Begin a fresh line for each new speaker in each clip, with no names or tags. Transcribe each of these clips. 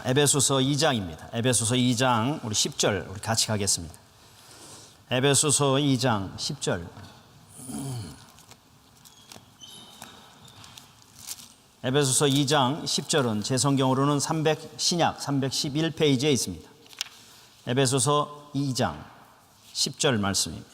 에베소서 2장입니다. 에베소서 2장 우리 10절 우리 같이 가겠습니다. 에베소서 2장 10절. 에베소서 2장 10절은 제 성경으로는 신약 311페이지에 있습니다. 에베소서 2장 10절 말씀입니다.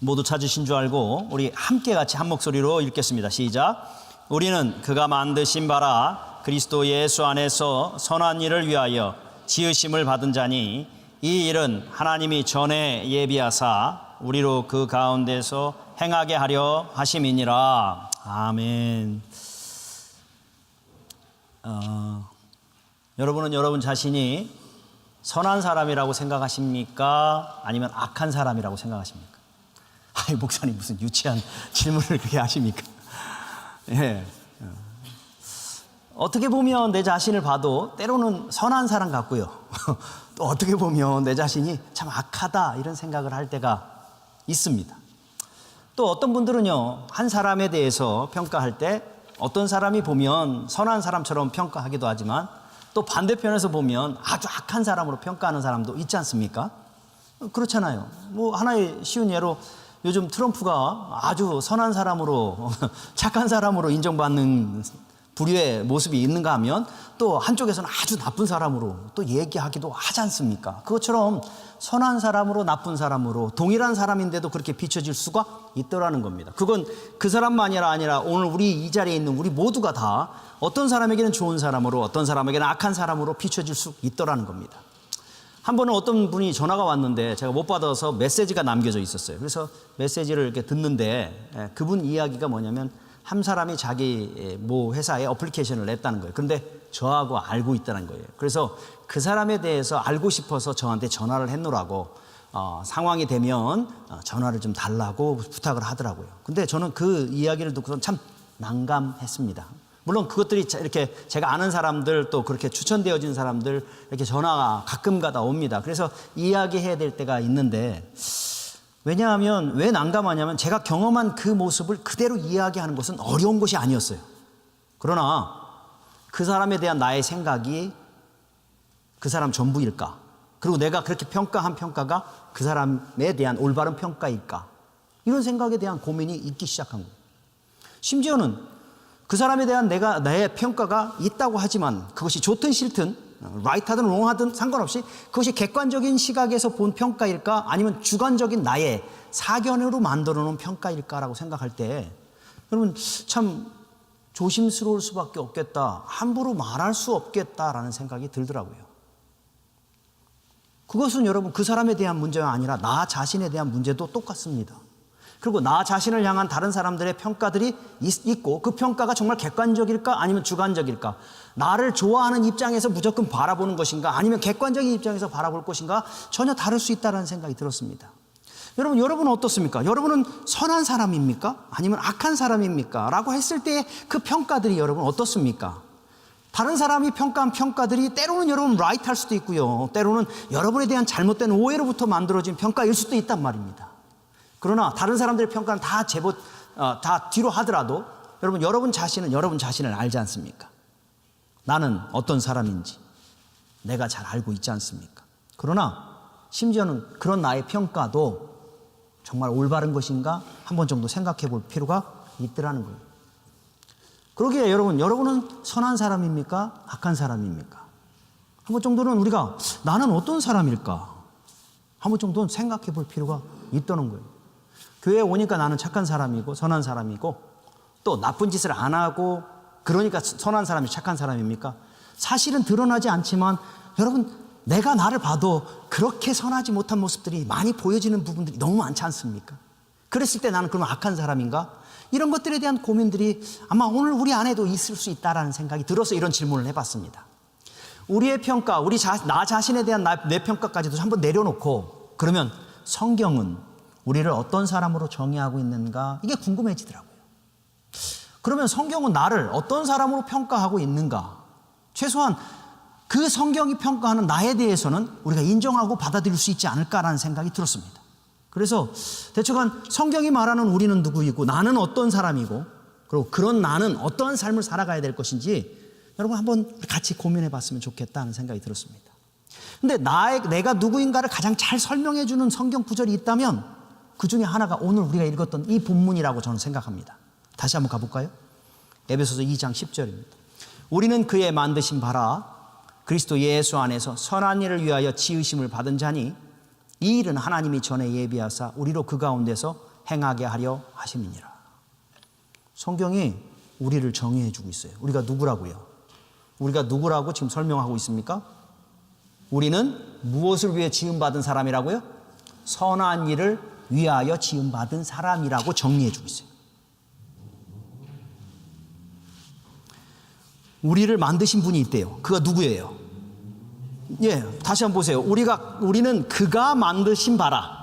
모두 찾으신 줄 알고 우리 함께 같이 한 목소리로 읽겠습니다. 시작. 우리는 그가 만드신 바라 그리스도 예수 안에서 선한 일을 위하여 지으심을 받은 자니 이 일은 하나님이 전에 예비하사 우리로 그 가운데서 행하게 하려 하심이니라. 아멘. 여러분은 여러분 자신이 선한 사람이라고 생각하십니까? 아니면 악한 사람이라고 생각하십니까? 아이, 목사님 무슨 유치한 질문을 그렇게 하십니까? 예. 어떻게 보면 내 자신을 봐도 때로는 선한 사람 같고요. 또 어떻게 보면 내 자신이 참 악하다 이런 생각을 할 때가 있습니다. 또 어떤 분들은요, 한 사람에 대해서 평가할 때 어떤 사람이 보면 선한 사람처럼 평가하기도 하지만 또 반대편에서 보면 아주 악한 사람으로 평가하는 사람도 있지 않습니까? 그렇잖아요. 뭐 하나의 쉬운 예로 요즘 트럼프가 아주 선한 사람으로 착한 사람으로 인정받는 부류의 모습이 있는가 하면 또 한쪽에서는 아주 나쁜 사람으로 또 얘기하기도 하지 않습니까? 그것처럼 선한 사람으로 나쁜 사람으로 동일한 사람인데도 그렇게 비춰질 수가 있더라는 겁니다. 그건 그 사람만이 아니라 오늘 우리 이 자리에 있는 우리 모두가 다 어떤 사람에게는 좋은 사람으로 어떤 사람에게는 악한 사람으로 비춰질 수 있더라는 겁니다. 한 번은 어떤 분이 전화가 왔는데 제가 못 받아서 메시지가 남겨져 있었어요. 그래서 메시지를 이렇게 듣는데 그분 이야기가 뭐냐면 한 사람이 자기 모 회사에 어플리케이션을 냈다는 거예요. 그런데 저하고 알고 있다는 거예요. 그래서 그 사람에 대해서 알고 싶어서 저한테 전화를 했노라고 상황이 되면 전화를 좀 달라고 부탁을 하더라고요. 근데 저는 그 이야기를 듣고서 참 난감했습니다. 물론 그것들이 이렇게 제가 아는 사람들 또 그렇게 추천되어진 사람들 이렇게 전화가 가끔가다 옵니다. 그래서 이야기해야 될 때가 있는데 왜냐하면 왜 난감하냐면 제가 경험한 그 모습을 그대로 이야기하는 것은 어려운 것이 아니었어요. 그러나 그 사람에 대한 나의 생각이 그 사람 전부일까? 그리고 내가 그렇게 평가한 평가가 그 사람에 대한 올바른 평가일까? 이런 생각에 대한 고민이 있기 시작한 거예요. 심지어는 그 사람에 대한 나의 평가가 있다고 하지만 그것이 좋든 싫든 라이트하든 롱하든 상관없이 그것이 객관적인 시각에서 본 평가일까 아니면 주관적인 나의 사견으로 만들어 놓은 평가일까라고 생각할 때 여러분 참 조심스러울 수밖에 없겠다. 함부로 말할 수 없겠다라는 생각이 들더라고요. 그것은 여러분 그 사람에 대한 문제가 아니라 나 자신에 대한 문제도 똑같습니다. 그리고 나 자신을 향한 다른 사람들의 평가들이 있고 그 평가가 정말 객관적일까 아니면 주관적일까? 나를 좋아하는 입장에서 무조건 바라보는 것인가 아니면 객관적인 입장에서 바라볼 것인가? 전혀 다를 수 있다는 생각이 들었습니다. 여러분은 어떻습니까? 여러분은 선한 사람입니까? 아니면 악한 사람입니까? 라고 했을 때 그 평가들이 여러분 어떻습니까? 다른 사람이 평가한 평가들이 때로는 여러분 라이트할 수도 있고요. 때로는 여러분에 대한 잘못된 오해로부터 만들어진 평가일 수도 있단 말입니다. 그러나 다른 사람들의 평가는 다 다 뒤로 하더라도 여러분 자신은 여러분 자신을 알지 않습니까? 나는 어떤 사람인지 내가 잘 알고 있지 않습니까? 그러나 심지어는 그런 나의 평가도 정말 올바른 것인가 한 번 정도 생각해 볼 필요가 있더라는 거예요. 그러기에 여러분은 선한 사람입니까? 악한 사람입니까? 한 번 정도는 우리가 나는 어떤 사람일까? 한 번 정도는 생각해 볼 필요가 있다는 거예요. 교회에 오니까 나는 착한 사람이고 선한 사람이고 또 나쁜 짓을 안 하고 그러니까 선한 사람이 착한 사람입니까? 사실은 드러나지 않지만 여러분 내가 나를 봐도 그렇게 선하지 못한 모습들이 많이 보여지는 부분들이 너무 많지 않습니까? 그랬을 때 나는 그러면 악한 사람인가? 이런 것들에 대한 고민들이 아마 오늘 우리 안에도 있을 수 있다라는 생각이 들어서 이런 질문을 해봤습니다. 우리의 평가, 나 자신에 대한 내 평가까지도 한번 내려놓고 그러면 성경은 우리를 어떤 사람으로 정의하고 있는가? 이게 궁금해지더라고요. 그러면 성경은 나를 어떤 사람으로 평가하고 있는가? 최소한 그 성경이 평가하는 나에 대해서는 우리가 인정하고 받아들일 수 있지 않을까라는 생각이 들었습니다. 그래서 대충 성경이 말하는 우리는 누구이고 나는 어떤 사람이고 그리고 그런 나는 어떠한 삶을 살아가야 될 것인지 여러분 한번 같이 고민해 봤으면 좋겠다는 생각이 들었습니다. 근데 내가 누구인가를 가장 잘 설명해 주는 성경 구절이 있다면 그 중에 하나가 오늘 우리가 읽었던 이 본문이라고 저는 생각합니다. 다시 한번 가볼까요? 에베소서 2장 10절입니다. 우리는 그의 만드신 바라 그리스도 예수 안에서 선한 일을 위하여 지으심을 받은 자니 이 일은 하나님이 전에 예비하사 우리로 그 가운데서 행하게 하려 하심이니라. 성경이 우리를 정의해 주고 있어요. 우리가 누구라고요? 우리가 누구라고 지금 설명하고 있습니까? 우리는 무엇을 위해 지음받은 사람이라고요? 선한 일을 위하여 지음받은 사람이라고 정리해 주고 있어요. 우리를 만드신 분이 있대요. 그가 누구예요? 다시 한번 보세요. 우리는 그가 만드신 바라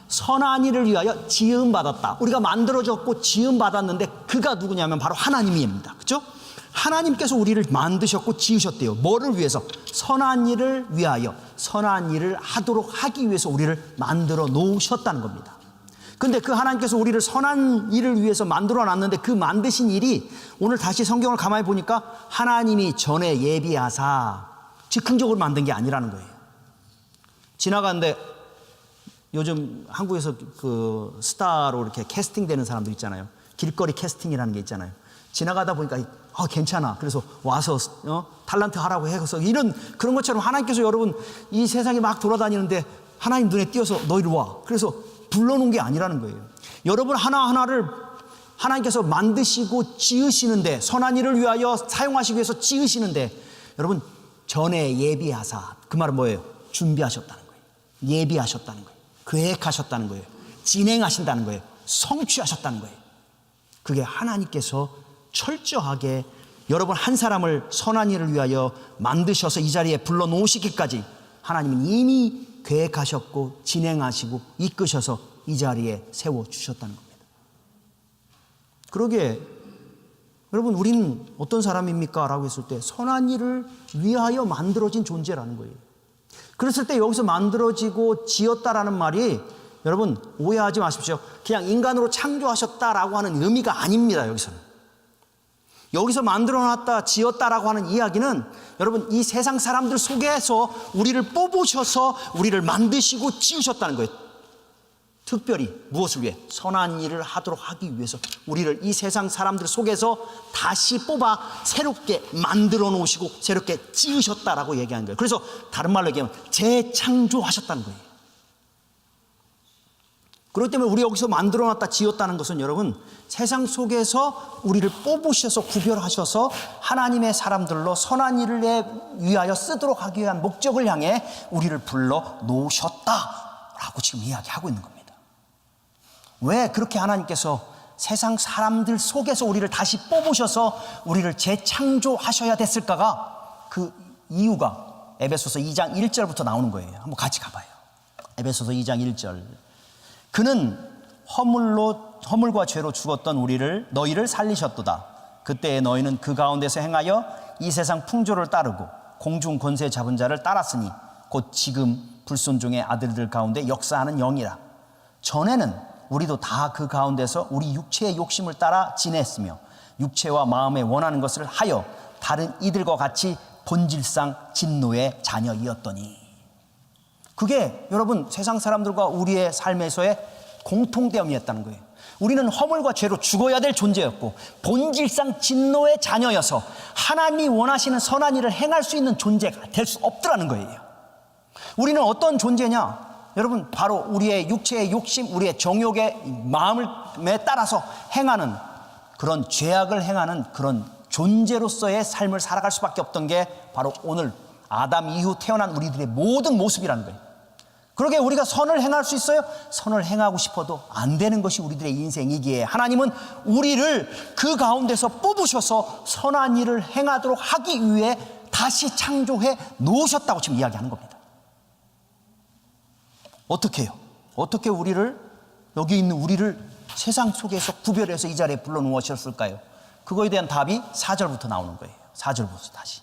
선한 일을 위하여 지음받았다. 우리가 만들어졌고 지음받았는데 그가 누구냐면 바로 하나님입니다. 그렇죠? 하나님께서 우리를 만드셨고 지으셨대요. 뭐를 위해서? 선한 일을 위하여, 선한 일을 하도록 하기 위해서 우리를 만들어 놓으셨다는 겁니다. 근데 그 하나님께서 우리를 선한 일을 위해서 만들어 놨는데 그 만드신 일이 오늘 다시 성경을 가만히 보니까 하나님이 전에 예비하사 즉흥적으로 만든 게 아니라는 거예요. 지나가는데 요즘 한국에서 그 스타로 이렇게 캐스팅되는 사람들 있잖아요. 길거리 캐스팅이라는 게 있잖아요. 지나가다 보니까 괜찮아. 그래서 와서 탤런트 하라고 해서 그런 것처럼 하나님께서 여러분 이 세상에 막 돌아다니는데 하나님 눈에 띄어서 너 이리 와. 그래서 불러놓은 게 아니라는 거예요. 여러분 하나하나를 하나님께서 만드시고 지으시는데 선한 일을 위하여 사용하시기 위해서 지으시는데 여러분 전에 예비하사 그 말은 뭐예요? 준비하셨다는 거예요. 예비하셨다는 거예요. 계획하셨다는 거예요. 진행하신다는 거예요. 성취하셨다는 거예요. 그게 하나님께서 철저하게 여러분 한 사람을 선한 일을 위하여 만드셔서 이 자리에 불러놓으시기까지 하나님은 이미 계획하셨고 진행하시고 이끄셔서 이 자리에 세워주셨다는 겁니다. 그러기에 여러분 우리는 어떤 사람입니까? 라고 했을 때 선한 일을 위하여 만들어진 존재라는 거예요. 그랬을 때 여기서 만들어지고 지었다라는 말이 여러분 오해하지 마십시오. 그냥 인간으로 창조하셨다라고 하는 의미가 아닙니다. 여기서 만들어놨다 지었다라고 하는 이야기는 여러분 이 세상 사람들 속에서 우리를 뽑으셔서 우리를 만드시고 지으셨다는 거예요. 특별히 무엇을 위해? 선한 일을 하도록 하기 위해서 우리를 이 세상 사람들 속에서 다시 뽑아 새롭게 만들어 놓으시고 새롭게 지으셨다라고 얘기하는 거예요. 그래서 다른 말로 얘기하면 재창조하셨다는 거예요. 그렇기 때문에 우리 여기서 만들어놨다 지었다는 것은 여러분 세상 속에서 우리를 뽑으셔서 구별하셔서 하나님의 사람들로 선한 일을 위하여 쓰도록 하기 위한 목적을 향해 우리를 불러 놓으셨다라고 지금 이야기하고 있는 겁니다. 왜 그렇게 하나님께서 세상 사람들 속에서 우리를 다시 뽑으셔서 우리를 재창조하셔야 됐을까가 그 이유가 에베소서 2장 1절부터 나오는 거예요. 한번 같이 가봐요. 에베소서 2장 1절. 그는 허물과 죄로 죽었던 너희를 살리셨도다. 그때 너희는 그 가운데서 행하여 이 세상 풍조를 따르고 공중 권세 잡은 자를 따랐으니 곧 지금 불순종의 아들들 가운데 역사하는 영이라. 전에는 우리도 다 그 가운데서 우리 육체의 욕심을 따라 지냈으며 육체와 마음에 원하는 것을 하여 다른 이들과 같이 본질상 진노의 자녀이었더니. 그게 여러분 세상 사람들과 우리의 삶에서의 공통점이었다는 거예요. 우리는 허물과 죄로 죽어야 될 존재였고 본질상 진노의 자녀여서 하나님이 원하시는 선한 일을 행할 수 있는 존재가 될 수 없더라는 거예요. 우리는 어떤 존재냐? 여러분 바로 우리의 육체의 욕심, 우리의 정욕의 마음에 따라서 행하는 그런 죄악을 행하는 그런 존재로서의 삶을 살아갈 수밖에 없던 게 바로 오늘 아담 이후 태어난 우리들의 모든 모습이라는 거예요. 그러게 우리가 선을 행할 수 있어요? 선을 행하고 싶어도 안 되는 것이 우리들의 인생이기에 하나님은 우리를 그 가운데서 뽑으셔서 선한 일을 행하도록 하기 위해 다시 창조해 놓으셨다고 지금 이야기하는 겁니다. 어떻게 해요? 어떻게 여기 있는 우리를 세상 속에서 구별해서 이 자리에 불러 놓으셨을까요? 그거에 대한 답이 4절부터 나오는 거예요. 4절부터 다시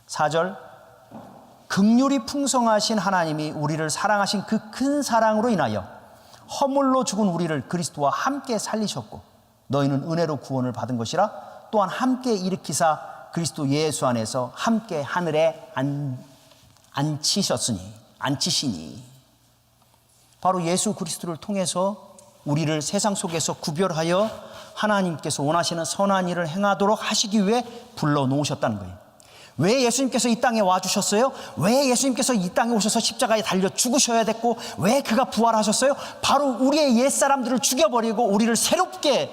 4절. 긍휼이 풍성하신 하나님이 우리를 사랑하신 그 큰 사랑으로 인하여 허물로 죽은 우리를 그리스도와 함께 살리셨고 너희는 은혜로 구원을 받은 것이라 또한 함께 일으키사 그리스도 예수 안에서 함께 하늘에 앉히시니 바로 예수 그리스도를 통해서 우리를 세상 속에서 구별하여 하나님께서 원하시는 선한 일을 행하도록 하시기 위해 불러놓으셨다는 거예요. 왜 예수님께서 이 땅에 와주셨어요? 왜 예수님께서 이 땅에 오셔서 십자가에 달려 죽으셔야 됐고 왜 그가 부활하셨어요? 바로 우리의 옛사람들을 죽여버리고 우리를 새롭게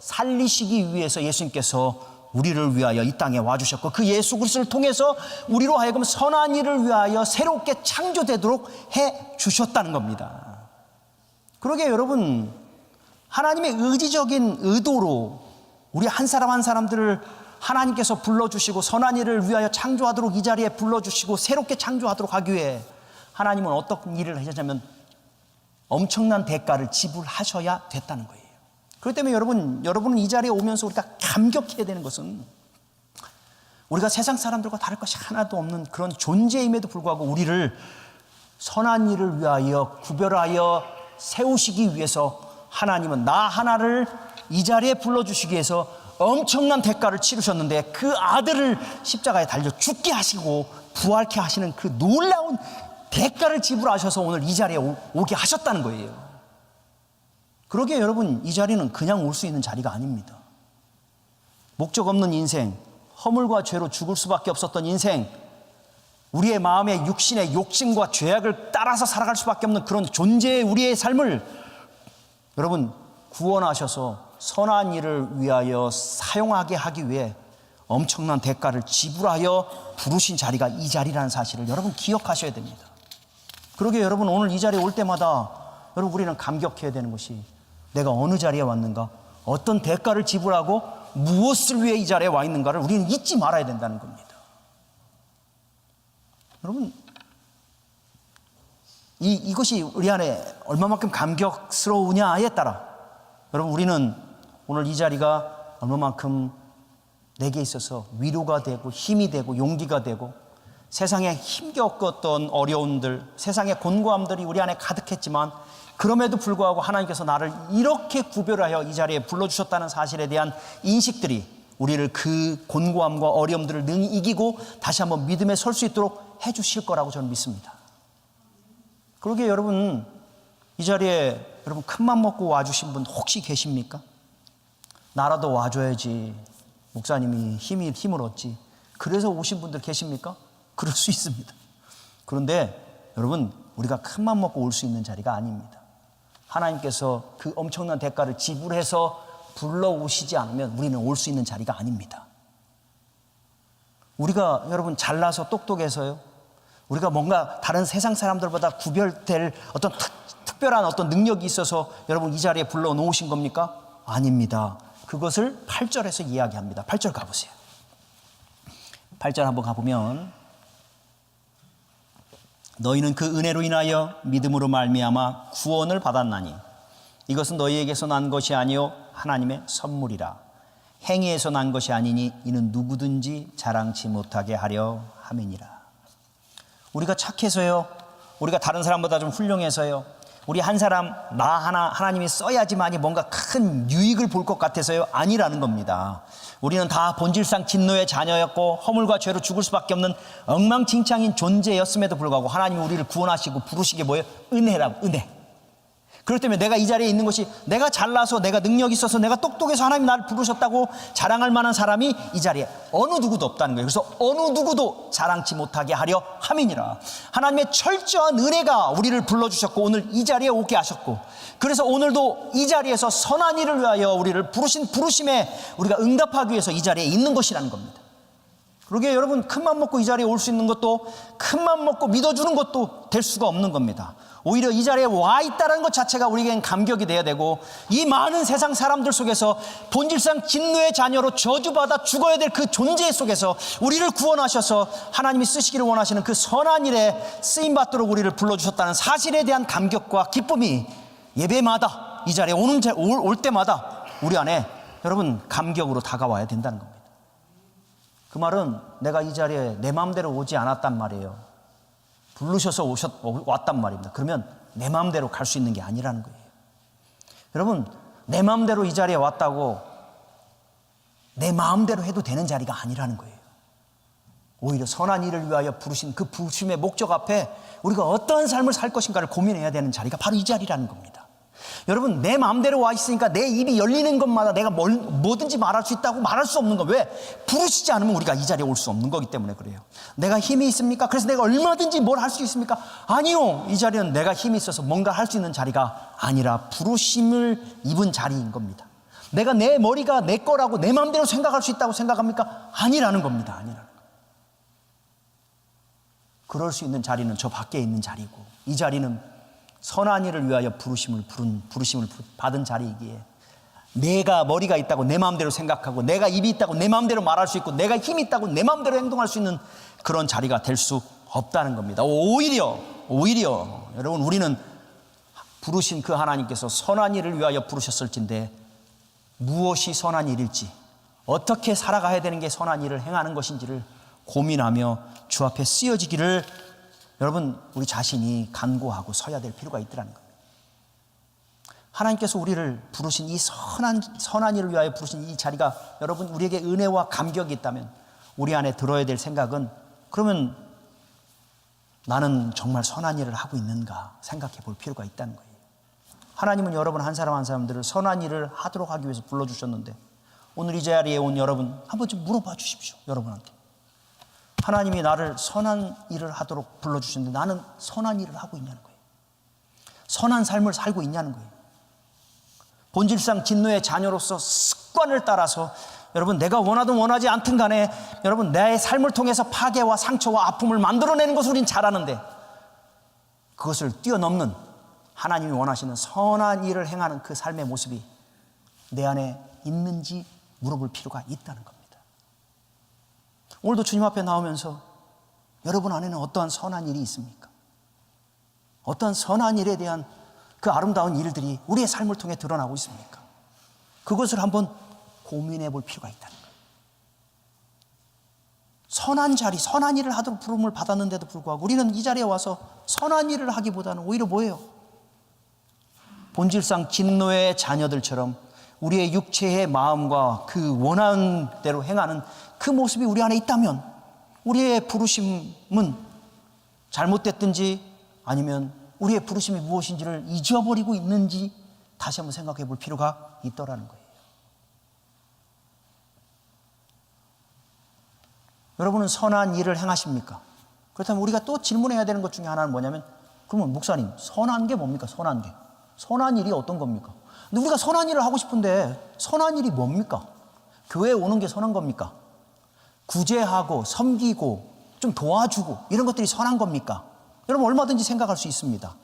살리시기 위해서 예수님께서 우리를 위하여 이 땅에 와주셨고 그 예수 그리스도를 통해서 우리로 하여금 선한 일을 위하여 새롭게 창조되도록 해주셨다는 겁니다. 그러게 여러분, 하나님의 의지적인 의도로 우리 한 사람 한 사람들을 하나님께서 불러주시고 선한 일을 위하여 창조하도록 이 자리에 불러주시고 새롭게 창조하도록 하기 위해 하나님은 어떤 일을 하셨냐면 엄청난 대가를 지불하셔야 됐다는 거예요. 그렇기 때문에 여러분은 이 자리에 오면서 우리가 감격해야 되는 것은 우리가 세상 사람들과 다를 것이 하나도 없는 그런 존재임에도 불구하고 우리를 선한 일을 위하여 구별하여 세우시기 위해서 하나님은 나 하나를 이 자리에 불러주시기 위해서 엄청난 대가를 치르셨는데 그 아들을 십자가에 달려 죽게 하시고 부활케 하시는 그 놀라운 대가를 지불하셔서 오늘 이 자리에 오게 하셨다는 거예요. 그러기에 여러분, 이 자리는 그냥 올 수 있는 자리가 아닙니다. 목적 없는 인생, 허물과 죄로 죽을 수밖에 없었던 인생, 우리의 마음의 육신의 욕심과 죄악을 따라서 살아갈 수밖에 없는 그런 존재의 우리의 삶을 여러분 구원하셔서 선한 일을 위하여 사용하게 하기 위해 엄청난 대가를 지불하여 부르신 자리가 이 자리라는 사실을 여러분 기억하셔야 됩니다. 그러게 여러분 오늘 이 자리에 올 때마다 여러분 우리는 감격해야 되는 것이 내가 어느 자리에 왔는가, 어떤 대가를 지불하고 무엇을 위해 이 자리에 와 있는가를 우리는 잊지 말아야 된다는 겁니다. 여러분 이것이 우리 안에 얼마만큼 감격스러우냐에 따라 여러분 우리는 오늘 이 자리가 얼마만큼 내게 있어서 위로가 되고 힘이 되고 용기가 되고 세상에 힘겨웠던 어려움들, 세상의 곤고함들이 우리 안에 가득했지만 그럼에도 불구하고 하나님께서 나를 이렇게 구별하여 이 자리에 불러주셨다는 사실에 대한 인식들이 우리를 그 곤고함과 어려움들을 능히 이기고 다시 한번 믿음에 설 수 있도록 해주실 거라고 저는 믿습니다. 그러기에 여러분 이 자리에 여러분 큰맘 먹고 와주신 분 혹시 계십니까? 나라도 와줘야지, 목사님이 힘을 얻지, 그래서 오신 분들 계십니까? 그럴 수 있습니다. 그런데 여러분 우리가 큰맘 먹고 올 수 있는 자리가 아닙니다. 하나님께서 그 엄청난 대가를 지불해서 불러오시지 않으면 우리는 올 수 있는 자리가 아닙니다. 우리가 여러분 잘나서 똑똑해서요, 우리가 뭔가 다른 세상 사람들보다 구별될 어떤 특별한 어떤 능력이 있어서 여러분 이 자리에 불러놓으신 겁니까? 아닙니다. 그것을 8절에서 이야기합니다. 8절 가보세요. 8절 한번 가보면 너희는 그 은혜로 인하여 믿음으로 말미암아 구원을 받았나니 이것은 너희에게서 난 것이 아니요 하나님의 선물이라. 행위에서 난 것이 아니니 이는 누구든지 자랑치 못하게 하려 함이니라. 우리가 착해서요, 우리가 다른 사람보다 좀 훌륭해서요, 우리 한 사람 나 하나 하나님이 써야지만이 뭔가 큰 유익을 볼 것 같아서요, 아니라는 겁니다. 우리는 다 본질상 진노의 자녀였고 허물과 죄로 죽을 수밖에 없는 엉망진창인 존재였음에도 불구하고 하나님이 우리를 구원하시고 부르시게 뭐예요? 은혜라고, 은혜. 그렇기 때문에 내가 이 자리에 있는 것이 내가 잘나서 내가 능력이 있어서 내가 똑똑해서 하나님 나를 부르셨다고 자랑할 만한 사람이 이 자리에 어느 누구도 없다는 거예요. 그래서 어느 누구도 자랑치 못하게 하려 함이니라. 하나님의 철저한 은혜가 우리를 불러주셨고 오늘 이 자리에 오게 하셨고, 그래서 오늘도 이 자리에서 선한 일을 위하여 우리를 부르신 부르심에 우리가 응답하기 위해서 이 자리에 있는 것이라는 겁니다. 그러게 여러분 큰맘 먹고 이 자리에 올 수 있는 것도 큰맘 먹고 믿어주는 것도 될 수가 없는 겁니다. 오히려 이 자리에 와 있다는 것 자체가 우리에겐 감격이 돼야 되고, 이 많은 세상 사람들 속에서 본질상 진노의 자녀로 저주받아 죽어야 될 그 존재 속에서 우리를 구원하셔서 하나님이 쓰시기를 원하시는 그 선한 일에 쓰임받도록 우리를 불러주셨다는 사실에 대한 감격과 기쁨이 예배마다 이 자리에 올 때마다 우리 안에 여러분 감격으로 다가와야 된다는 겁니다. 그 말은 내가 이 자리에 내 마음대로 오지 않았단 말이에요. 부르셔서 왔단 말입니다. 그러면 내 마음대로 갈 수 있는 게 아니라는 거예요. 여러분 내 마음대로 이 자리에 왔다고 내 마음대로 해도 되는 자리가 아니라는 거예요. 오히려 선한 일을 위하여 부르신 그 부르심의 목적 앞에 우리가 어떠한 삶을 살 것인가를 고민해야 되는 자리가 바로 이 자리라는 겁니다. 여러분, 내 마음대로 와 있으니까 내 입이 열리는 것마다 내가 뭐든지 말할 수 있다고 말할 수 없는 거. 왜? 부르시지 않으면 우리가 이 자리에 올 수 없는 거기 때문에 그래요. 내가 힘이 있습니까? 그래서 내가 얼마든지 뭘 할 수 있습니까? 아니요. 이 자리는 내가 힘이 있어서 뭔가 할 수 있는 자리가 아니라 부르심을 입은 자리인 겁니다. 내가 내 머리가 내 거라고 내 마음대로 생각할 수 있다고 생각합니까? 아니라는 겁니다. 아니라는 거. 그럴 수 있는 자리는 저 밖에 있는 자리고, 이 자리는 선한 일을 위하여 부르심을 받은 자리이기에 내가 머리가 있다고 내 마음대로 생각하고 내가 입이 있다고 내 마음대로 말할 수 있고 내가 힘이 있다고 내 마음대로 행동할 수 있는 그런 자리가 될 수 없다는 겁니다. 오히려 여러분, 우리는 부르신 그 하나님께서 선한 일을 위하여 부르셨을진데 무엇이 선한 일일지, 어떻게 살아가야 되는 게 선한 일을 행하는 것인지를 고민하며 주 앞에 쓰여지기를 여러분, 우리 자신이 간구하고 서야 될 필요가 있더라는 겁니다. 하나님께서 우리를 부르신 이 선한 일을 위하여 부르신 이 자리가 여러분 우리에게 은혜와 감격이 있다면 우리 안에 들어야 될 생각은, 그러면 나는 정말 선한 일을 하고 있는가 생각해 볼 필요가 있다는 거예요. 하나님은 여러분 한 사람 한 사람들을 선한 일을 하도록 하기 위해서 불러주셨는데, 오늘 이 자리에 온 여러분 한번 좀 물어봐 주십시오. 여러분한테 하나님이 나를 선한 일을 하도록 불러주셨는데 나는 선한 일을 하고 있냐는 거예요. 선한 삶을 살고 있냐는 거예요. 본질상 진노의 자녀로서 습관을 따라서 여러분, 내가 원하든 원하지 않든 간에 여러분, 내 삶을 통해서 파괴와 상처와 아픔을 만들어내는 것을 우린 잘하는데, 그것을 뛰어넘는 하나님이 원하시는 선한 일을 행하는 그 삶의 모습이 내 안에 있는지 물어볼 필요가 있다는 겁니다. 오늘도 주님 앞에 나오면서 여러분 안에는 어떠한 선한 일이 있습니까? 어떠한 선한 일에 대한 그 아름다운 일들이 우리의 삶을 통해 드러나고 있습니까? 그것을 한번 고민해 볼 필요가 있다는 거예요. 선한 자리, 선한 일을 하도록 부름을 받았는데도 불구하고 우리는 이 자리에 와서 선한 일을 하기보다는 오히려 뭐예요? 본질상 진노의 자녀들처럼 우리의 육체의 마음과 그 원하는 대로 행하는 그 모습이 우리 안에 있다면 우리의 부르심은 잘못됐든지 아니면 우리의 부르심이 무엇인지를 잊어버리고 있는지 다시 한번 생각해 볼 필요가 있더라는 거예요. 여러분은 선한 일을 행하십니까? 그렇다면 우리가 또 질문해야 되는 것 중에 하나는 뭐냐면, 그러면 목사님, 선한 게 뭡니까? 선한 게. 선한 일이 어떤 겁니까? 근데 우리가 선한 일을 하고 싶은데 선한 일이 뭡니까? 교회에 오는 게 선한 겁니까? 구제하고 섬기고 좀 도와주고 이런 것들이 선한 겁니까? 여러분, 얼마든지 생각할 수 있습니다.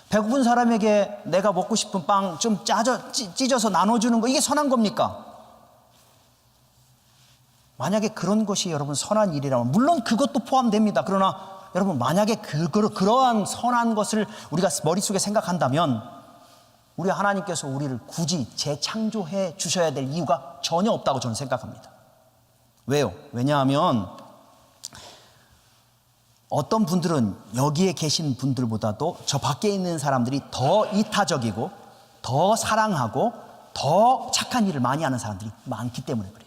배고픈 사람에게 내가 먹고 싶은 빵 좀 찢어서 나눠주는 거, 이게 선한 겁니까? 만약에 그런 것이 여러분 선한 일이라면 물론 그것도 포함됩니다. 그러나 여러분, 만약에 그러한 선한 것을 우리가 머릿속에 생각한다면 우리 하나님께서 우리를 굳이 재창조해 주셔야 될 이유가 전혀 없다고 저는 생각합니다. 왜요? 왜냐하면 어떤 분들은 여기에 계신 분들보다도 저 밖에 있는 사람들이 더 이타적이고 더 사랑하고 더 착한 일을 많이 하는 사람들이 많기 때문에 그래요.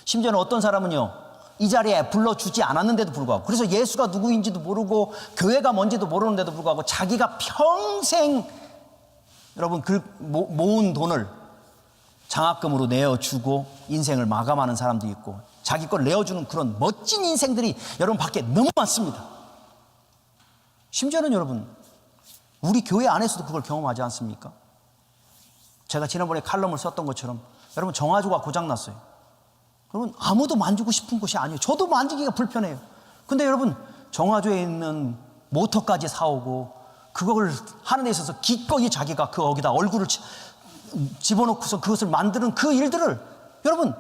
심지어는 어떤 사람은요, 이 자리에 불러주지 않았는데도 불구하고, 그래서 예수가 누구인지도 모르고 교회가 뭔지도 모르는데도 불구하고 자기가 평생 여러분 모은 돈을 장학금으로 내어주고 인생을 마감하는 사람도 있고, 자기 걸 내어주는 그런 멋진 인생들이 여러분 밖에 너무 많습니다. 심지어는 여러분, 우리 교회 안에서도 그걸 경험하지 않습니까? 제가 지난번에 칼럼을 썼던 것처럼 여러분, 정화조가 고장났어요. 여러분, 아무도 만지고 싶은 것이 아니에요. 저도 만지기가 불편해요. 근데 여러분, 정화조에 있는 모터까지 사오고 그걸 하는 데 있어서 기꺼이 자기가 거기다 얼굴을 집어넣고서 그것을 만드는 그 일들을 여러분,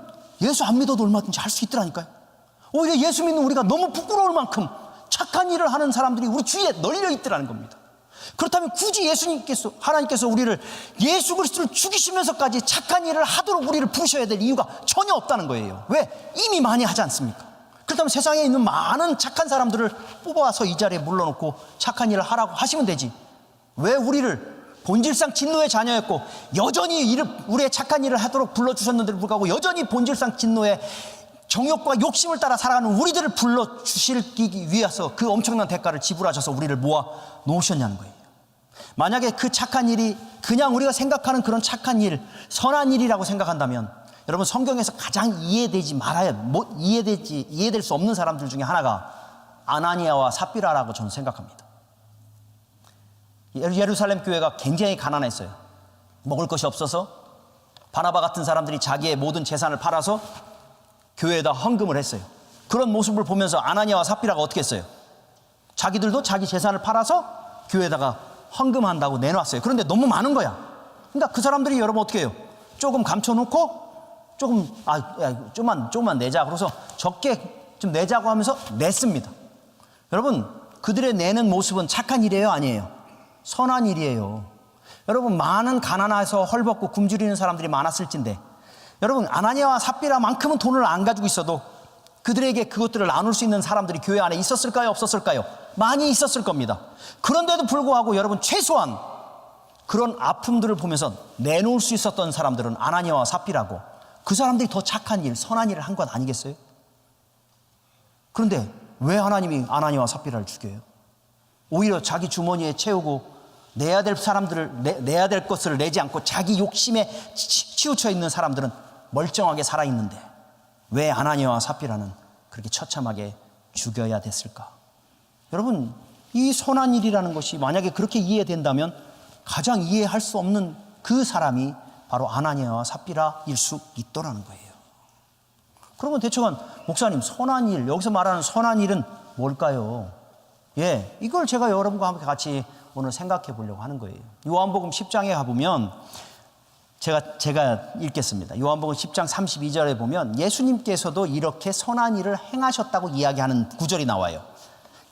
예수 안 믿어도 얼마든지 할 수 있더라니까요. 오히려 예수 믿는 우리가 너무 부끄러울 만큼 착한 일을 하는 사람들이 우리 주위에 널려 있더라는 겁니다. 그렇다면 굳이 하나님께서 우리를 예수 그리스도를 죽이시면서까지 착한 일을 하도록 우리를 부르셔야 될 이유가 전혀 없다는 거예요. 왜? 이미 많이 하지 않습니까? 그렇다면 세상에 있는 많은 착한 사람들을 뽑아서 이 자리에 물러놓고 착한 일을 하라고 하시면 되지, 왜 우리를 본질상 진노의 자녀였고 여전히 우리의 착한 일을 하도록 불러주셨는데도 불구하고 여전히 본질상 진노의 정욕과 욕심을 따라 살아가는 우리들을 불러주시기 위해서 그 엄청난 대가를 지불하셔서 우리를 모아 놓으셨냐는 거예요. 만약에 그 착한 일이 그냥 우리가 생각하는 그런 착한 일, 선한 일이라고 생각한다면 여러분, 성경에서 가장 이해될 수 없는 사람들 중에 하나가 아나니아와 삽비라라고 저는 생각합니다. 예루살렘 교회가 굉장히 가난했어요. 먹을 것이 없어서 바나바 같은 사람들이 자기의 모든 재산을 팔아서 교회에다 헌금을 했어요. 그런 모습을 보면서 아나니아와 삽비라가 어떻게 했어요? 자기들도 자기 재산을 팔아서 교회에다가 헌금한다고 내놨어요. 그런데 너무 많은 거야. 그러니까 그 사람들이 여러분 어떻게 해요? 조금 감춰놓고 조금만 내자. 그래서 적게 좀 내자고 하면서 냈습니다. 여러분, 그들의 내는 모습은 착한 일이에요, 아니에요? 선한 일이에요. 여러분, 많은 가난해서 헐벗고 굶주리는 사람들이 많았을진데 여러분, 아나니아와 삽비라만큼은 돈을 안 가지고 있어도 그들에게 그것들을 나눌 수 있는 사람들이 교회 안에 있었을까요? 없었을까요? 많이 있었을 겁니다. 그런데도 불구하고 여러분, 최소한 그런 아픔들을 보면서 내놓을 수 있었던 사람들은 아나니아와 삽비라고, 그 사람들이 더 착한 일, 선한 일을 한 것 아니겠어요? 그런데 왜 하나님이 아나니아와 삽비라를 죽여요? 오히려 자기 주머니에 채우고 내야 될 것을 내지 않고 자기 욕심에 치우쳐 있는 사람들은 멀쩡하게 살아있는데 왜 아나니아와 삽비라는 그렇게 처참하게 죽여야 됐을까? 여러분, 이 선한 일이라는 것이 만약에 그렇게 이해된다면 가장 이해할 수 없는 그 사람이 바로 아나니아와 삽비라일 수 있더라는 거예요. 그러면 대충 목사님, 선한 일, 여기서 말하는 선한 일은 뭘까요? 이걸 제가 여러분과 함께 같이 오늘 생각해 보려고 하는 거예요. 요한복음 10장에 가보면 제가 읽겠습니다. 요한복음 10장 32절에 보면 예수님께서도 이렇게 선한 일을 행하셨다고 이야기하는 구절이 나와요.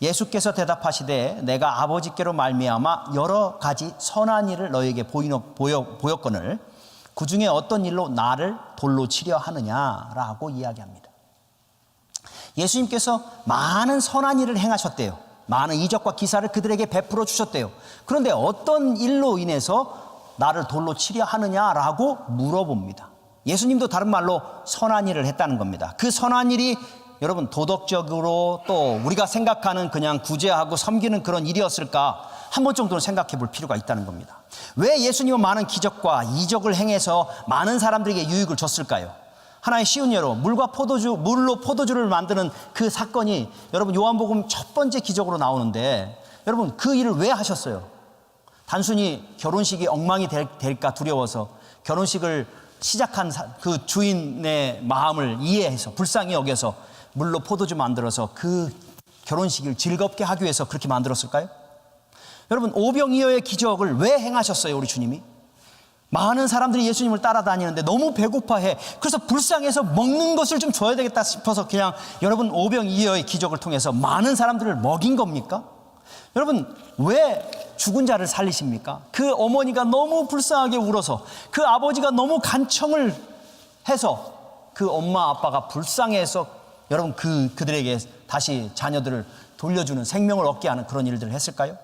예수께서 대답하시되 내가 아버지께로 말미암아 여러 가지 선한 일을 너에게 보였거늘 그 중에 어떤 일로 나를 돌로 치려 하느냐라고 이야기합니다. 예수님께서 많은 선한 일을 행하셨대요. 많은 이적과 기사를 그들에게 베풀어 주셨대요. 그런데 어떤 일로 인해서 나를 돌로 치려 하느냐라고 물어봅니다. 예수님도 다른 말로 선한 일을 했다는 겁니다. 그 선한 일이 여러분 도덕적으로 또 우리가 생각하는 그냥 구제하고 섬기는 그런 일이었을까 한 번 정도는 생각해 볼 필요가 있다는 겁니다. 왜 예수님은 많은 기적과 이적을 행해서 많은 사람들에게 유익을 줬을까요? 하나의 쉬운 예로 물로 포도주를 만드는 그 사건이 여러분 요한복음 첫 번째 기적으로 나오는데 여러분 그 일을 왜 하셨어요? 단순히 결혼식이 엉망이 될까 두려워서 결혼식을 시작한 그 주인의 마음을 이해해서 불쌍히 여겨서 물로 포도주 만들어서 그 결혼식을 즐겁게 하기 위해서 그렇게 만들었을까요? 여러분 오병이어의 기적을 왜 행하셨어요? 우리 주님이 많은 사람들이 예수님을 따라다니는데 너무 배고파해. 그래서 불쌍해서 먹는 것을 좀 줘야 되겠다 싶어서 그냥 여러분 오병이어의 기적을 통해서 많은 사람들을 먹인 겁니까? 여러분 왜 죽은 자를 살리십니까? 그 어머니가 너무 불쌍하게 울어서 그 아버지가 너무 간청을 해서 그 엄마 아빠가 불쌍해서 여러분 그들에게 다시 자녀들을 돌려주는 생명을 얻게 하는 그런 일들을 했을까요?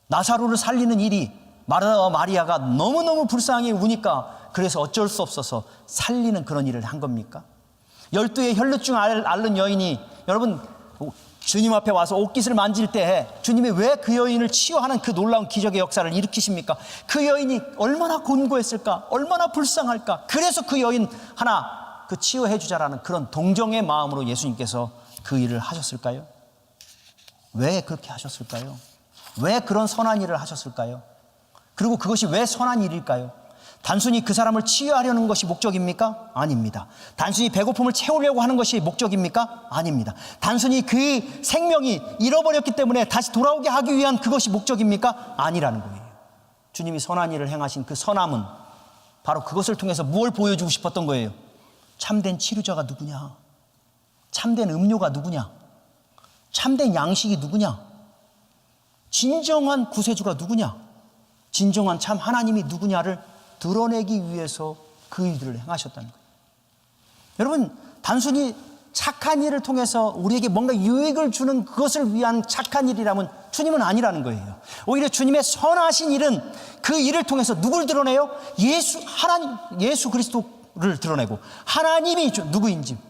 나사로를 살리는 일이 마르다와 마리아가 너무너무 불쌍하게 우니까 그래서 어쩔 수 없어서 살리는 그런 일을 한 겁니까? 12의 혈루증 앓는 여인이 여러분 주님 앞에 와서 옷깃을 만질 때 주님이 왜 그 여인을 치유하는 그 놀라운 기적의 역사를 일으키십니까? 그 여인이 얼마나 곤고했을까? 얼마나 불쌍할까? 그래서 그 여인 하나 치유해 주자라는 그런 동정의 마음으로 예수님께서 그 일을 하셨을까요? 왜 그렇게 하셨을까요? 왜 그런 선한 일을 하셨을까요? 그리고 그것이 왜 선한 일일까요? 단순히 그 사람을 치유하려는 것이 목적입니까? 아닙니다. 단순히 배고픔을 채우려고 하는 것이 목적입니까? 아닙니다. 단순히 그 생명이 잃어버렸기 때문에 다시 돌아오게 하기 위한 그것이 목적입니까? 아니라는 거예요. 주님이 선한 일을 행하신 그 선함은 바로 그것을 통해서 무엇을 보여주고 싶었던 거예요? 참된 치료자가 누구냐? 참된 음료가 누구냐? 참된 양식이 누구냐? 진정한 구세주가 누구냐? 진정한 참 하나님이 누구냐를 드러내기 위해서 그 일들을 행하셨다는 거예요. 여러분 단순히 착한 일을 통해서 우리에게 뭔가 유익을 주는 그것을 위한 착한 일이라면 주님은 아니라는 거예요. 오히려 주님의 선하신 일은 그 일을 통해서 누굴 드러내요? 예수 그리스도를 드러내고 하나님이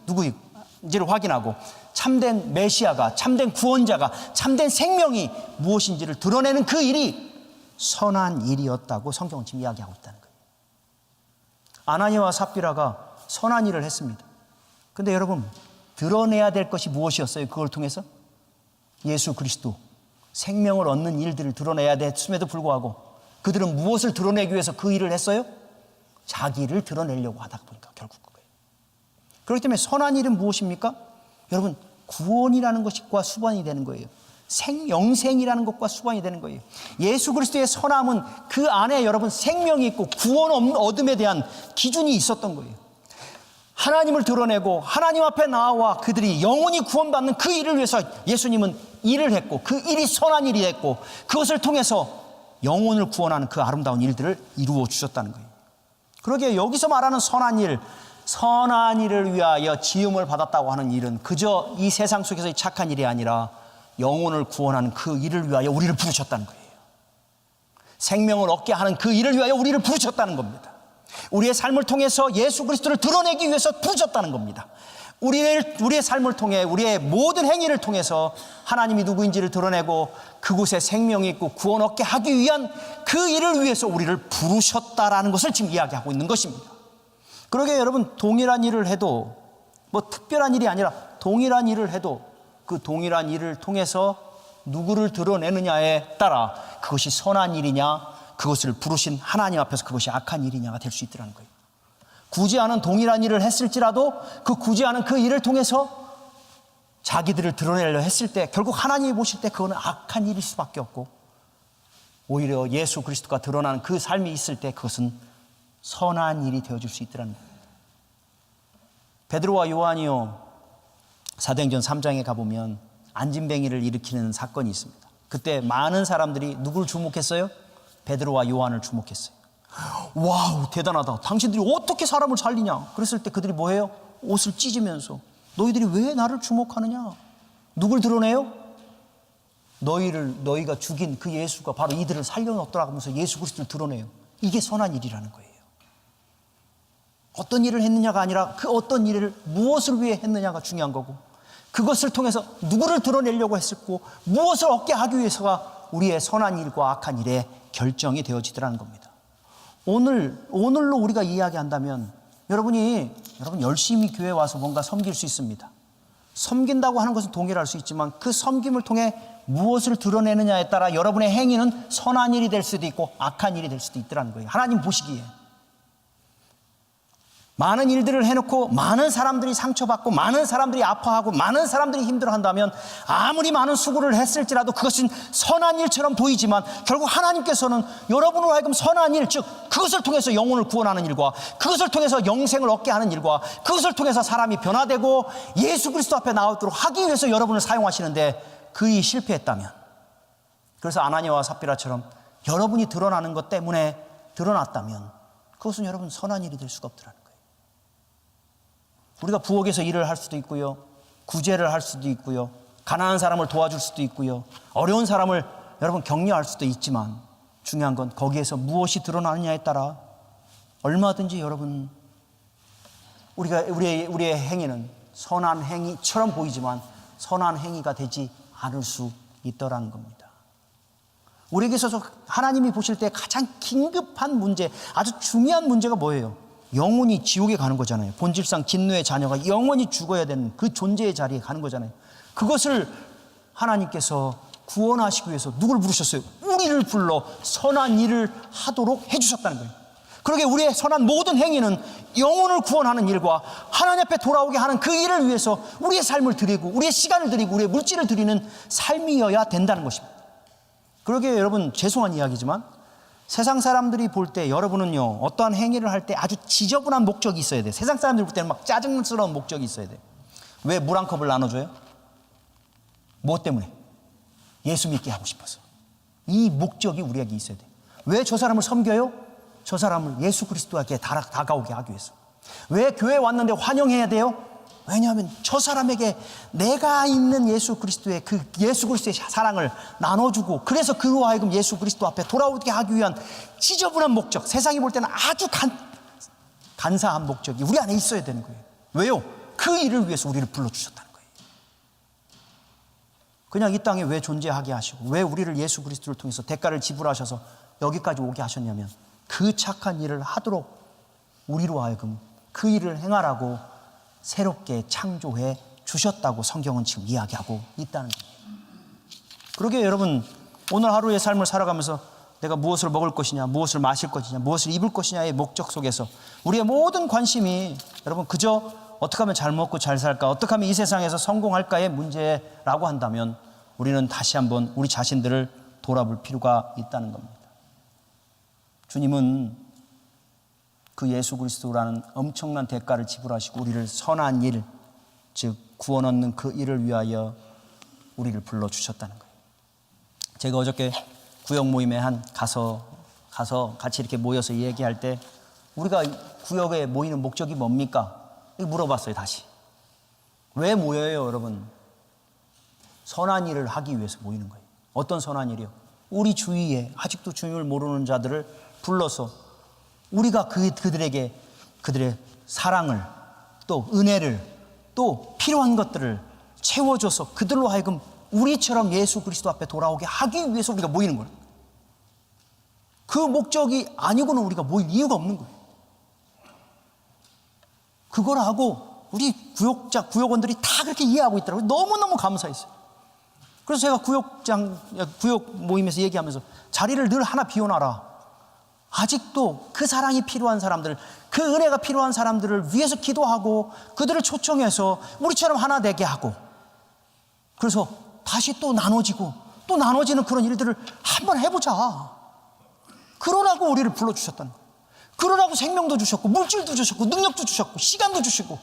누구인지를 확인하고 참된 메시아가, 참된 구원자가, 참된 생명이 무엇인지를 드러내는 그 일이 선한 일이었다고 성경은 지금 이야기하고 있다는 거예요. 아나니아와 삽비라가 선한 일을 했습니다. 근데 여러분, 드러내야 될 것이 무엇이었어요? 그걸 통해서 예수 그리스도, 생명을 얻는 일들을 드러내야 됐음에도 불구하고 그들은 무엇을 드러내기 위해서 그 일을 했어요? 자기를 드러내려고 하다 보니까 결국 그거예요. 그렇기 때문에 선한 일은 무엇입니까? 여러분, 구원이라는 것과 수반이 되는 거예요. 영생이라는 것과 수반이 되는 거예요. 예수 그리스도의 선함은 그 안에 여러분 생명이 있고 구원 얻음에 대한 기준이 있었던 거예요. 하나님을 드러내고 하나님 앞에 나와 그들이 영원히 구원받는 그 일을 위해서 예수님은 일을 했고 그 일이 선한 일이 됐고 그것을 통해서 영혼을 구원하는 그 아름다운 일들을 이루어 주셨다는 거예요. 그러기에 여기서 말하는 선한 일을 위하여 지음을 받았다고 하는 일은 그저 이 세상 속에서의 착한 일이 아니라 영혼을 구원하는 그 일을 위하여 우리를 부르셨다는 거예요. 생명을 얻게 하는 그 일을 위하여 우리를 부르셨다는 겁니다. 우리의 삶을 통해서 예수 그리스도를 드러내기 위해서 부르셨다는 겁니다. 우리의 삶을 통해 우리의 모든 행위를 통해서 하나님이 누구인지를 드러내고 그곳에 생명이 있고 구원 얻게 하기 위한 그 일을 위해서 우리를 부르셨다라는 것을 지금 이야기하고 있는 것입니다. 그러게 여러분, 동일한 일을 해도 특별한 일이 아니라 동일한 일을 해도 그 동일한 일을 통해서 누구를 드러내느냐에 따라 그것이 선한 일이냐, 그것을 부르신 하나님 앞에서 그것이 악한 일이냐가 될 수 있더라는 거예요. 굳이 않은 동일한 일을 했을지라도 그 굳이 않은 그 일을 통해서 자기들을 드러내려 했을 때 결국 하나님이 보실 때 그거는 악한 일일 수밖에 없고 오히려 예수 그리스도가 드러나는 그 삶이 있을 때 그것은 선한 일이 되어줄 수 있더라는 거예요. 베드로와 요한이요, 사도행전 3장에 가보면 안진뱅이를 일으키는 사건이 있습니다. 그때 많은 사람들이 누구를 주목했어요? 베드로와 요한을 주목했어요. 와우, 대단하다. 당신들이 어떻게 사람을 살리냐? 그랬을 때 그들이 뭐해요? 옷을 찢으면서 너희들이 왜 나를 주목하느냐? 누굴 드러내요? 너희가 죽인 그 예수가 바로 이들을 살려놓더라 하면서 예수 그리스도를 드러내요. 이게 선한 일이라는 거예요. 어떤 일을 했느냐가 아니라 그 어떤 일을 무엇을 위해 했느냐가 중요한 거고 그것을 통해서 누구를 드러내려고 했었고 무엇을 얻게 하기 위해서가 우리의 선한 일과 악한 일의 결정이 되어지더라는 겁니다. 오늘로 우리가 이야기한다면 여러분 열심히 교회에 와서 뭔가 섬길 수 있습니다. 섬긴다고 하는 것은 동일할 수 있지만 그 섬김을 통해 무엇을 드러내느냐에 따라 여러분의 행위는 선한 일이 될 수도 있고 악한 일이 될 수도 있더라는 거예요. 하나님 보시기에 많은 일들을 해놓고 많은 사람들이 상처받고 많은 사람들이 아파하고 많은 사람들이 힘들어한다면 아무리 많은 수고를 했을지라도 그것은 선한 일처럼 보이지만 결국 하나님께서는 여러분으로 하여금 선한 일, 즉 그것을 통해서 영혼을 구원하는 일과 그것을 통해서 영생을 얻게 하는 일과 그것을 통해서 사람이 변화되고 예수 그리스도 앞에 나오도록 하기 위해서 여러분을 사용하시는데 그 일이 실패했다면, 그래서 아나니아와 삽비라처럼 여러분이 드러나는 것 때문에 드러났다면 그것은 여러분 선한 일이 될 수가 없더라는 거예요. 우리가 부엌에서 일을 할 수도 있고요, 구제를 할 수도 있고요, 가난한 사람을 도와줄 수도 있고요, 어려운 사람을 여러분 격려할 수도 있지만 중요한 건 거기에서 무엇이 드러나느냐에 따라 얼마든지 여러분 우리의 행위는 선한 행위처럼 보이지만 선한 행위가 되지 않을 수 있더라는 겁니다. 우리에게 있어서 하나님이 보실 때 가장 긴급한 문제, 아주 중요한 문제가 뭐예요? 영혼이 지옥에 가는 거잖아요. 본질상 진노의 자녀가 영원히 죽어야 되는 그 존재의 자리에 가는 거잖아요. 그것을 하나님께서 구원하시기 위해서 누굴 부르셨어요? 우리를 불러 선한 일을 하도록 해주셨다는 거예요. 그러게 우리의 선한 모든 행위는 영혼을 구원하는 일과 하나님 앞에 돌아오게 하는 그 일을 위해서 우리의 삶을 드리고 우리의 시간을 드리고 우리의 물질을 드리는 삶이어야 된다는 것입니다. 그러게 여러분, 죄송한 이야기지만 세상 사람들이 볼 때 여러분은요, 어떠한 행위를 할 때 아주 지저분한 목적이 있어야 돼요. 세상 사람들이 볼 때는 막 짜증스러운 목적이 있어야 돼요. 왜 물 한 컵을 나눠줘요? 무엇 때문에? 예수 믿게 하고 싶어서. 이 목적이 우리에게 있어야 돼요. 왜 저 사람을 섬겨요? 저 사람을 예수 그리스도에게 다가오게 하기 위해서. 왜 교회에 왔는데 환영해야 돼요? 왜냐하면 저 사람에게 내가 있는 예수 그리스도의 그 예수 그리스도의 사랑을 나눠주고, 그래서 그로 하여금 예수 그리스도 앞에 돌아오게 하기 위한 지저분한 목적, 세상이 볼 때는 아주 간사한 목적이 우리 안에 있어야 되는 거예요. 왜요? 그 일을 위해서 우리를 불러주셨다는 거예요. 그냥 이 땅에 왜 존재하게 하시고 왜 우리를 예수 그리스도를 통해서 대가를 지불하셔서 여기까지 오게 하셨냐면, 그 착한 일을 하도록 우리로 하여금 그 일을 행하라고 새롭게 창조해 주셨다고 성경은 지금 이야기하고 있다는 거예요. 그러게 여러분, 오늘 하루의 삶을 살아가면서 내가 무엇을 먹을 것이냐, 무엇을 마실 것이냐, 무엇을 입을 것이냐의 목적 속에서 우리의 모든 관심이 여러분 그저 어떻게 하면 잘 먹고 잘 살까, 어떻게 하면 이 세상에서 성공할까의 문제라고 한다면, 우리는 다시 한번 우리 자신들을 돌아볼 필요가 있다는 겁니다. 주님은 그 예수 그리스도라는 엄청난 대가를 지불하시고 우리를 선한 일, 즉 구원 얻는 그 일을 위하여 우리를 불러주셨다는 거예요. 제가 어저께 구역 모임에 가서 같이 이렇게 모여서 얘기할 때, 우리가 구역에 모이는 목적이 뭡니까? 이렇게 물어봤어요. 다시 왜 모여요 여러분? 선한 일을 하기 위해서 모이는 거예요. 어떤 선한 일이요? 우리 주위에 아직도 주님을 모르는 자들을 불러서 우리가 그들에게 그들의 사랑을, 또 은혜를, 또 필요한 것들을 채워줘서 그들로 하여금 우리처럼 예수 그리스도 앞에 돌아오게 하기 위해서 우리가 모이는 거예요. 그 목적이 아니고는 우리가 모일 이유가 없는 거예요. 그걸 하고 우리 구역원들이 다 그렇게 이해하고 있더라고요. 너무너무 감사했어요. 그래서 제가 구역 모임에서 얘기하면서 자리를 늘 하나 비워놔라. 아직도 그 사랑이 필요한 사람들, 그 은혜가 필요한 사람들을 위해서 기도하고 그들을 초청해서 우리처럼 하나 되게 하고, 그래서 다시 또 나눠지고 또 나눠지는 그런 일들을 한번 해보자. 그러라고 우리를 불러주셨다는 거예요. 그러라고 생명도 주셨고 물질도 주셨고 능력도 주셨고 시간도 주시고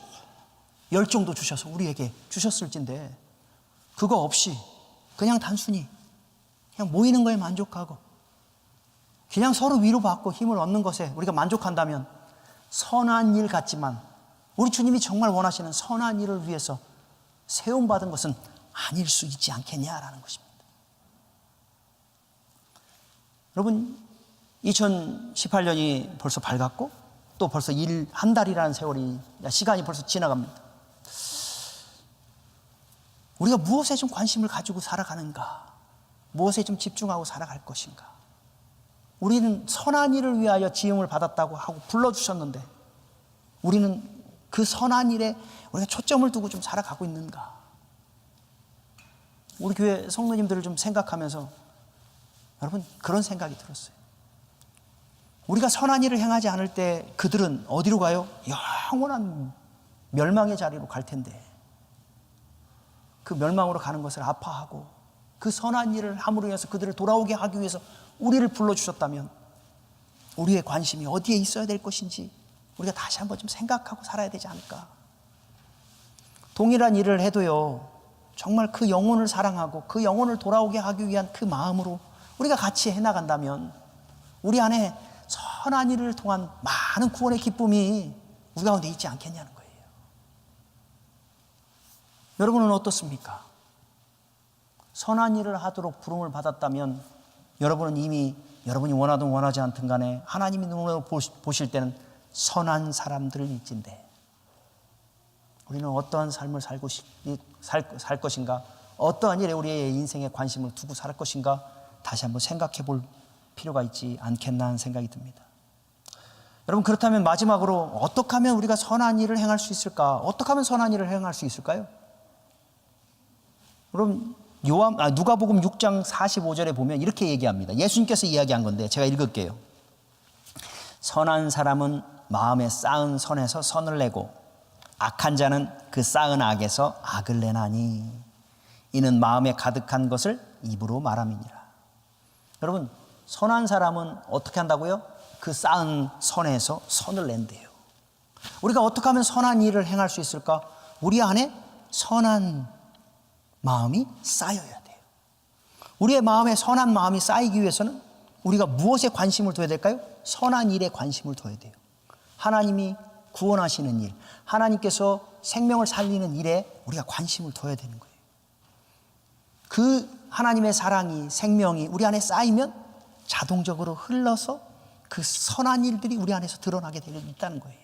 열정도 주셔서 우리에게 주셨을진데, 그거 없이 그냥 단순히 그냥 모이는 거에 만족하고 그냥 서로 위로받고 힘을 얻는 것에 우리가 만족한다면 선한 일 같지만 우리 주님이 정말 원하시는 선한 일을 위해서 세움받은 것은 아닐 수 있지 않겠냐라는 것입니다. 여러분, 2018년이 벌써 밝았고 또 벌써 한 달이라는 시간이 벌써 지나갑니다. 우리가 무엇에 좀 관심을 가지고 살아가는가, 무엇에 좀 집중하고 살아갈 것인가. 우리는 선한 일을 위하여 지음을 받았다고 하고 불러주셨는데, 우리는 그 선한 일에 우리가 초점을 두고 좀 살아가고 있는가. 우리 교회 성도님들을 좀 생각하면서 여러분 그런 생각이 들었어요. 우리가 선한 일을 행하지 않을 때 그들은 어디로 가요? 영원한 멸망의 자리로 갈 텐데, 그 멸망으로 가는 것을 아파하고 그 선한 일을 함으로 해서 그들을 돌아오게 하기 위해서 우리를 불러주셨다면 우리의 관심이 어디에 있어야 될 것인지 우리가 다시 한번 좀 생각하고 살아야 되지 않을까. 동일한 일을 해도요, 정말 그 영혼을 사랑하고 그 영혼을 돌아오게 하기 위한 그 마음으로 우리가 같이 해나간다면 우리 안에 선한 일을 통한 많은 구원의 기쁨이 우리 가운데 있지 않겠냐는 거예요. 여러분은 어떻습니까? 선한 일을 하도록 부름을 받았다면 여러분은 이미 여러분이 원하든 원하지 않든 간에 하나님이 눈으로 보실 때는 선한 사람들을 일진데, 우리는 어떠한 삶을 살 것인가, 어떠한 일에 우리의 인생에 관심을 두고 살 것인가 다시 한번 생각해 볼 필요가 있지 않겠나 하는 생각이 듭니다. 여러분, 그렇다면 마지막으로 어떻게 하면 우리가 선한 일을 행할 수 있을까? 어떻게 하면 선한 일을 행할 수 있을까요? 그럼 누가복음 6장 45절에 보면 이렇게 얘기합니다. 예수님께서 이야기한 건데 제가 읽을게요. 선한 사람은 마음에 쌓은 선에서 선을 내고 악한 자는 그 쌓은 악에서 악을 내나니 이는 마음에 가득한 것을 입으로 말함이니라. 여러분, 선한 사람은 어떻게 한다고요? 그 쌓은 선에서 선을 낸대요. 우리가 어떻게 하면 선한 일을 행할 수 있을까? 우리 안에 선한 마음이 쌓여야 돼요. 우리의 마음에 선한 마음이 쌓이기 위해서는 우리가 무엇에 관심을 둬야 될까요? 선한 일에 관심을 둬야 돼요. 하나님이 구원하시는 일, 하나님께서 생명을 살리는 일에 우리가 관심을 둬야 되는 거예요. 그 하나님의 사랑이, 생명이 우리 안에 쌓이면 자동적으로 흘러서 그 선한 일들이 우리 안에서 드러나게 되어 있다는 거예요.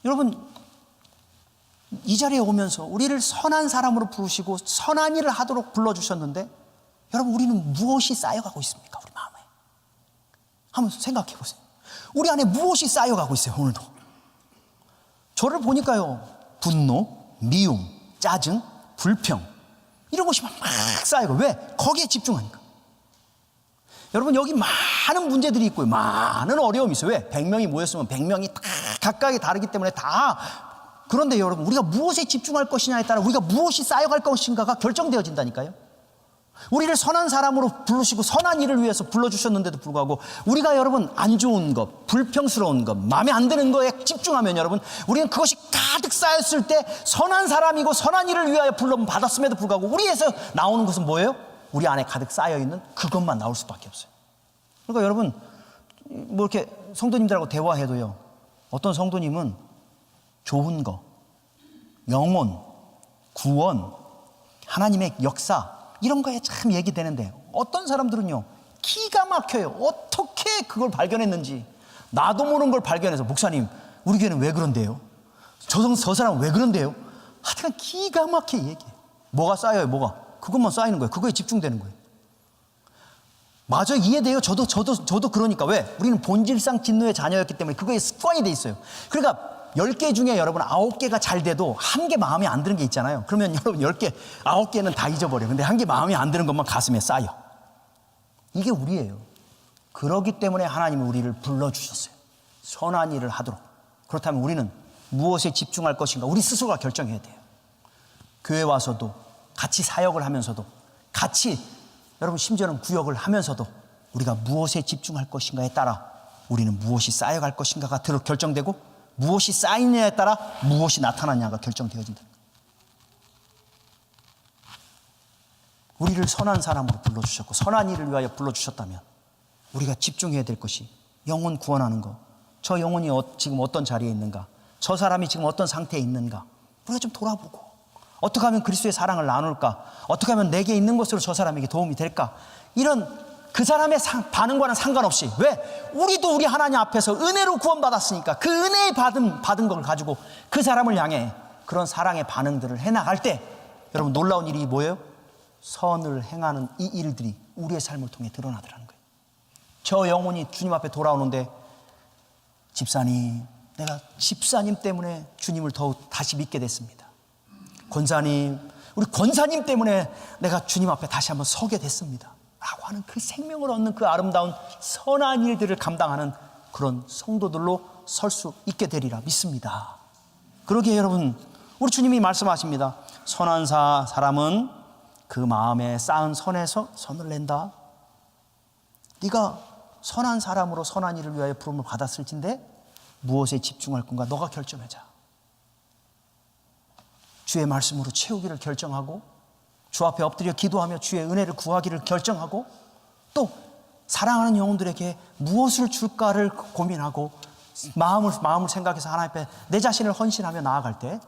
여러분, 이 자리에 오면서 우리를 선한 사람으로 부르시고 선한 일을 하도록 불러주셨는데, 여러분, 우리는 무엇이 쌓여가고 있습니까? 우리 마음에. 한번 생각해 보세요. 우리 안에 무엇이 쌓여가고 있어요, 오늘도. 저를 보니까요, 분노, 미움, 짜증, 불평, 이런 것이 막 쌓이고. 왜? 거기에 집중하니까. 여러분, 여기 많은 문제들이 있고요, 많은 어려움이 있어요. 왜? 100명이 모였으면 100명이 다 각각이 다르기 때문에 다. 그런데 여러분, 우리가 무엇에 집중할 것이냐에 따라 우리가 무엇이 쌓여갈 것인가가 결정되어진다니까요. 우리를 선한 사람으로 부르시고 선한 일을 위해서 불러주셨는데도 불구하고 우리가 여러분 안 좋은 것, 불평스러운 것, 마음에 안 드는 거에 집중하면 여러분, 우리는 그것이 가득 쌓였을 때 선한 사람이고 선한 일을 위하여 불러받았음에도 불구하고 우리에서 나오는 것은 뭐예요? 우리 안에 가득 쌓여있는 그것만 나올 수밖에 없어요. 그러니까 여러분, 뭐 이렇게 성도님들하고 대화해도요, 어떤 성도님은 좋은 거, 영혼, 구원, 하나님의 역사, 이런 거에 참 얘기되는데, 어떤 사람들은요 기가 막혀요. 어떻게 그걸 발견했는지 나도 모르는 걸 발견해서, 목사님 우리 교회는 왜 그런데요? 저 사람은 왜 그런데요? 하여튼 기가 막히게 얘기해. 뭐가 쌓여요? 뭐가? 그것만 쌓이는 거예요. 그거에 집중되는 거예요. 맞아, 이해돼요. 저도 그러니까. 왜? 우리는 본질상 진노의 자녀였기 때문에 그거에 습관이 돼 있어요. 그러니까 10개 중에 여러분 9개가 잘 돼도 한 개 마음에 안 드는 게 있잖아요. 그러면 여러분 10개, 9개는 다 잊어버려요. 근데 한 개 마음에 안 드는 것만 가슴에 쌓여. 이게 우리예요. 그렇기 때문에 하나님은 우리를 불러주셨어요. 선한 일을 하도록. 그렇다면 우리는 무엇에 집중할 것인가? 우리 스스로가 결정해야 돼요. 교회 와서도, 같이 사역을 하면서도, 같이 여러분 심지어는 구역을 하면서도 우리가 무엇에 집중할 것인가에 따라 우리는 무엇이 쌓여갈 것인가가 결정되고, 무엇이 쌓이느냐에 따라 무엇이 나타나냐가 결정되어진다. 우리를 선한 사람으로 불러주셨고 선한 일을 위하여 불러주셨다면 우리가 집중해야 될 것이 영혼 구원하는 것. 저 영혼이 지금 어떤 자리에 있는가, 저 사람이 지금 어떤 상태에 있는가, 우리가 좀 돌아보고, 어떻게 하면 그리스도의 사랑을 나눌까, 어떻게 하면 내게 있는 것으로 저 사람에게 도움이 될까, 이런 그 사람의 반응과는 상관없이. 왜? 우리도 우리 하나님 앞에서 은혜로 구원받았으니까 그 은혜에 받은 걸 가지고 그 사람을 향해 그런 사랑의 반응들을 해나갈 때, 여러분 놀라운 일이 뭐예요? 선을 행하는 이 일들이 우리의 삶을 통해 드러나더라는 거예요. 저 영혼이 주님 앞에 돌아오는데, 집사님, 내가 집사님 때문에 주님을 더욱 다시 믿게 됐습니다. 권사님, 우리 권사님 때문에 내가 주님 앞에 다시 한번 서게 됐습니다 라고 하는 그 생명을 얻는 그 아름다운 선한 일들을 감당하는 그런 성도들로 설 수 있게 되리라 믿습니다. 그러기에 여러분, 우리 주님이 말씀하십니다. 선한 사람은 그 마음에 쌓은 선에서 선을 낸다. 네가 선한 사람으로 선한 일을 위하여 부름을 받았을진데 무엇에 집중할 건가 너가 결정하자. 주의 말씀으로 채우기를 결정하고, 주 앞에 엎드려 기도하며 주의 은혜를 구하기를 결정하고, 또 사랑하는 영혼들에게 무엇을 줄까를 고민하고 마음을 생각해서 하나님 앞에 내 자신을 헌신하며 나아갈 때,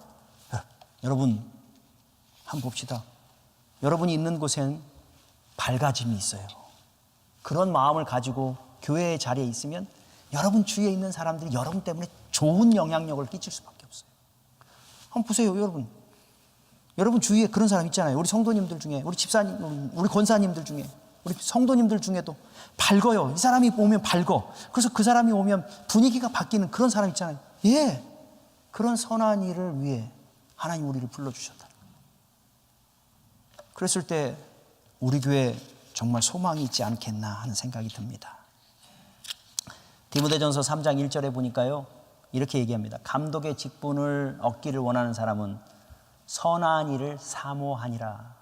여러분 한번 봅시다. 여러분이 있는 곳엔 밝아짐이 있어요. 그런 마음을 가지고 교회의 자리에 있으면 여러분 주위에 있는 사람들이 여러분 때문에 좋은 영향력을 끼칠 수밖에 없어요. 한번 보세요. 여러분 주위에 그런 사람 있잖아요. 우리 성도님들 중에, 우리 집사님, 우리 권사님들 중에, 우리 성도님들 중에도 밝아요. 이 사람이 오면 밝어. 그래서 그 사람이 오면 분위기가 바뀌는 그런 사람 있잖아요. 예, 그런 선한 일을 위해 하나님 우리를 불러주셨다. 그랬을 때 우리 교회에 정말 소망이 있지 않겠나 하는 생각이 듭니다. 디모데전서 3장 1절에 보니까요, 이렇게 얘기합니다. 감독의 직분을 얻기를 원하는 사람은 선한 일을 사모하니라.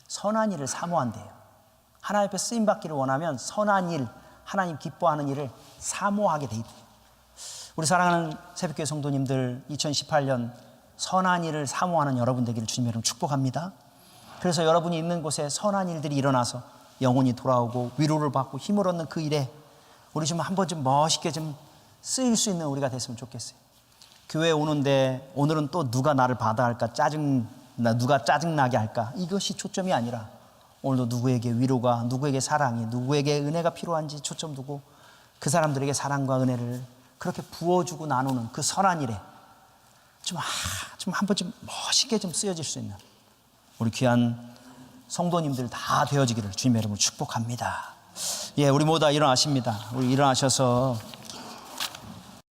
선한 일을 사모한대요. 하나님 앞에 쓰임받기를 원하면 선한 일, 하나님 기뻐하는 일을 사모하게 돼 있대요. 우리 사랑하는 새벽교회 성도님들, 2018년 선한 일을 사모하는 여러분 되기를 주님 여러분 축복합니다. 그래서 여러분이 있는 곳에 선한 일들이 일어나서 영혼이 돌아오고 위로를 받고 힘을 얻는 그 일에 우리 좀 한번 좀 멋있게 좀 쓰일 수 있는 우리가 됐으면 좋겠어요. 교회 오는데 오늘은 또 누가 나를 받아 할까, 누가 짜증나게 할까, 이것이 초점이 아니라 오늘도 누구에게 위로가, 누구에게 사랑이, 누구에게 은혜가 필요한지 초점 두고 그 사람들에게 사랑과 은혜를 그렇게 부어주고 나누는 그 선한 일에 좀 한번 좀 멋있게 좀 쓰여질 수 있는 우리 귀한 성도님들 다 되어지기를 주님의 이름으로 축복합니다. 예, 우리 모두 다 일어나십니다. 우리 일어나셔서